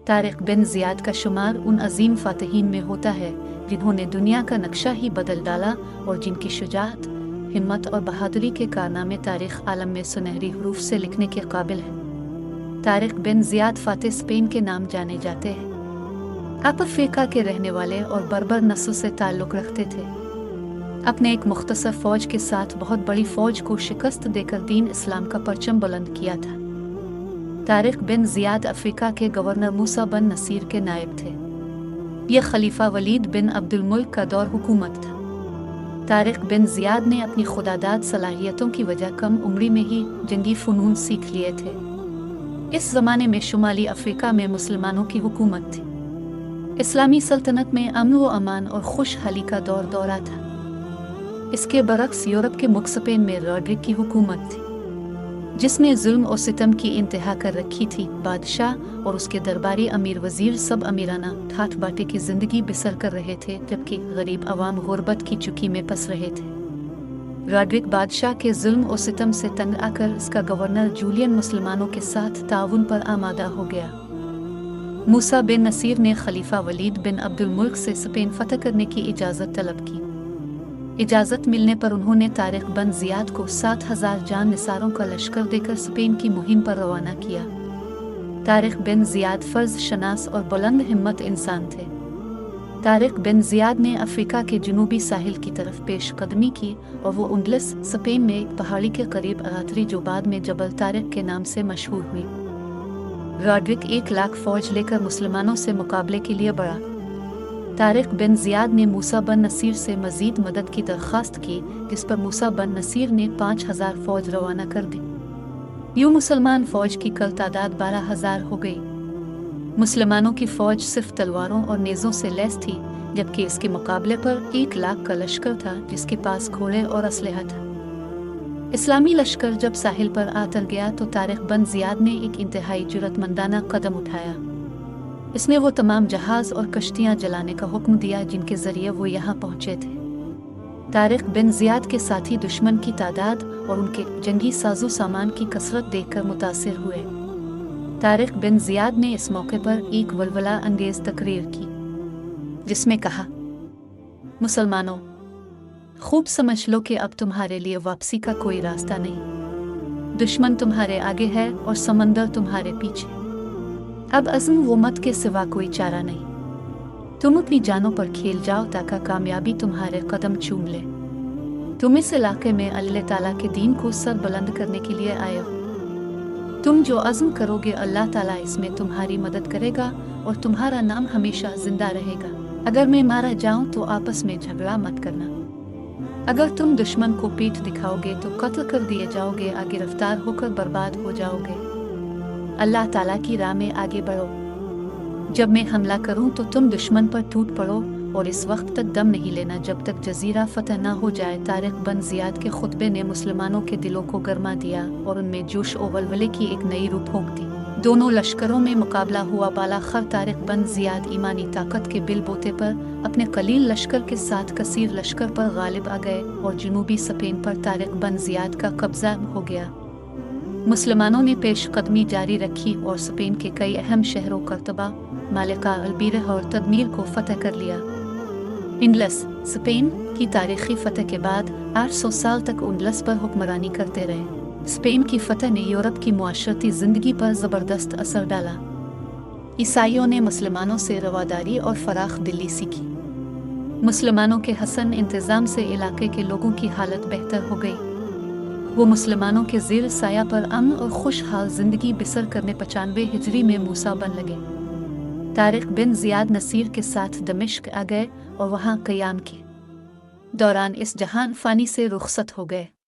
तारिक बिन Ziyad का शुमार उन अजीम फ़ातिहीन में होता है जिन्होंने दुनिया का नक्शा ही बदल डाला और जिनकी शुजाअत, हिम्मत और बहादुरी के कारनामे तारीख़ आलम में सुनहरी हरूफ से लिखने के काबिल हैं। तारिक बिन ज़ियाद फ़ातिह स्पेन के नाम जाने जाते हैं। आप अफ्रीका के रहने वाले और बर्बर नस्ल से ताल्लुक़ रखते थे। अपने एक मुख्तसर फ़ौज के साथ बहुत बड़ी फ़ौज को शिकस्त देकर दीन इस्लाम का परचम बुलंद किया था। तारिक बिन ज़ियाद अफ्रीका के गवर्नर मूसा बिन नसीर के नायब थे। यह खलीफा वलीद बिन अब्दुल मुल्क का दौर हुकूमत था। तारिक बिन ज़ियाद ने अपनी खुदादाद सलाहियतों की वजह कम उम्री में ही जंगी फ़नून सीख लिए थे। इस ज़माने में शुमाली अफ्रीका में मुसलमानों की हुकूमत थी। इस्लामी सल्तनत में अमन व अमान और खुशहाली का दौरा था। इसके बरक्स यूरोप के मुल्क स्पेन में रॉड्रिक की हुकूमत थी, जिसने जुल्म और सितम की इंतहा कर रखी थी। बादशाह और उसके दरबारी अमीर वजीर सब अमीराना ठाठ बाटे की जिंदगी बसर कर रहे थे, जबकि गरीब अवाम गुर्बत की चुकी में फंस रहे थे। रॉड्रिक बादशाह के जुल्म और सितम से तंग आकर इसका गवर्नर जूलियन मुसलमानों के साथ ताउन पर आमादा हो गया। मूसा बिन नसीर ने खलीफा वलीद बिन अब्दुल मुल्क से स्पेन फतह करने की इजाज़त तलब की। इजाज़त मिलने पर उन्होंने तारिक बिन ज़ियाद को 7,000 जान निसारों का लश्कर देकर स्पेन की मुहिम पर रवाना किया। तारिक बिन ज़ियाद फ़र्ज़ शनास और बुलंद हिम्मत इंसान थे। तारिक बिन ज़ियाद ने अफ्रीका के जनूबी साहिल की तरफ पेशकदमी की और वो उंडलस स्पेन में एक पहाड़ी के करीब अरातरी जो बाद में जबल तारिक के नाम से मशहूर हुई। रॉड्रिक 1 लाख फ़ौज लेकर मुसलमानों से मुकाबले के लिए बढ़ा। तारिक बिन ज़ियाद ने मूसा बिन नसीर से मज़ीद मदद की दरख्वास्त की, जिस पर मूसा बिन नसीर ने 5,000 फ़ौज रवाना कर दी। यूँ मुसलमान फ़ौज की कल तादाद 12,000 हो गई। मुसलमानों की फ़ौज सिर्फ तलवारों और नेज़ों से लैस थी, जबकि इसके मुकाबले पर 1 लाख का लश्कर था जिसके पास घोड़े और असलहा था। इस्लामी लश्कर जब साहिल पर आतर गया तो तारिक बिन ज़ियाद ने एक इंतहाई जुर्रतमंदाना कदम उठाया। इसने वो तमाम जहाज़ और कश्तियाँ जलाने का हुक्म दिया जिनके ज़रिए वो यहाँ पहुँचे थे। तारिक बिन ज़ियाद के साथी दुश्मन की तादाद और उनके जंगी साजो सामान की कसरत देखकर मुतासिर हुए। तारिक बिन ज़ियाद ने इस मौके पर एक वलवला अंगेज़ तकरीर की, जिसमें कहा, मुसलमानों, खूब समझ लो कि अब तुम्हारे लिए वापसी का कोई रास्ता नहीं। दुश्मन तुम्हारे आगे है और समंदर तुम्हारे पीछे। अब अज़्म वो मत के सिवा कोई चारा नहीं। तुम अपनी जानों पर खेल जाओ ताकि कामयाबी तुम्हारे कदम चूम ले। तुम इस इलाके में अल्लाह ताला के दीन को सर बुलंद करने के लिए आए हो। तुम जो अज़्म करोगे अल्लाह ताला इसमें तुम्हारी मदद करेगा और तुम्हारा नाम हमेशा जिंदा रहेगा। अगर मैं मारा जाऊं तो आपस में झगड़ा मत करना। अगर तुम दुश्मन को पीठ दिखाओगे तो कत्ल कर दिए जाओगे, आगे रफ्तार होकर बर्बाद हो जाओगे। अल्लाह ताला की राह में आगे बढ़ो। जब मैं हमला करूं तो तुम दुश्मन पर टूट पड़ो और इस वक्त तक दम नहीं लेना जब तक जजीरा फतह ना हो जाए। तारिक बिन ज़ियाद के खुतबे ने मुसलमानों के दिलों को गरमा दिया और उनमें जोश और वलवले की एक नई रूह फूंक दी। दोनों लश्करों में मुकाबला हुआ। बालाखर तारिक बिन ज़ियाद ईमानी ताकत के बिल बोते पर अपने कलील लश्कर के साथ कसीर लश्कर पर गालिब आ गए और जनूबी स्पेन पर तारिक बिन ज़ियाद का कब्जा हो गया। मुसलमानों ने पेशकदमी जारी रखी और स्पेन के कई अहम शहरों कर्तबा, मालिका, अल्बीरह और तदमीर को फतह कर लिया। इंडलस स्पेन की तारीखी फतह के बाद 800 साल तक इंडलस पर हुक्मरानी करते रहे। स्पेन की फतह ने यूरोप की मुआशरती ज़िंदगी पर ज़बरदस्त असर डाला। ईसाइयों ने मुसलमानों से रवादारी और फराख दिली सीखी। मुसलमानों के हसन इंतज़ाम से इलाके के लोगों की हालत बेहतर हो गई। वो मुसलमानों के ज़ेर साया पर अमन और खुशहाल ज़िंदगी बसर करने 95 हिजरी में मूसा बन लगे। तारिक बिन ज़ियाद नसीर के साथ दमिश्क आ गए और वहाँ क़याम के दौरान इस जहान फ़ानी से रुखसत हो गए।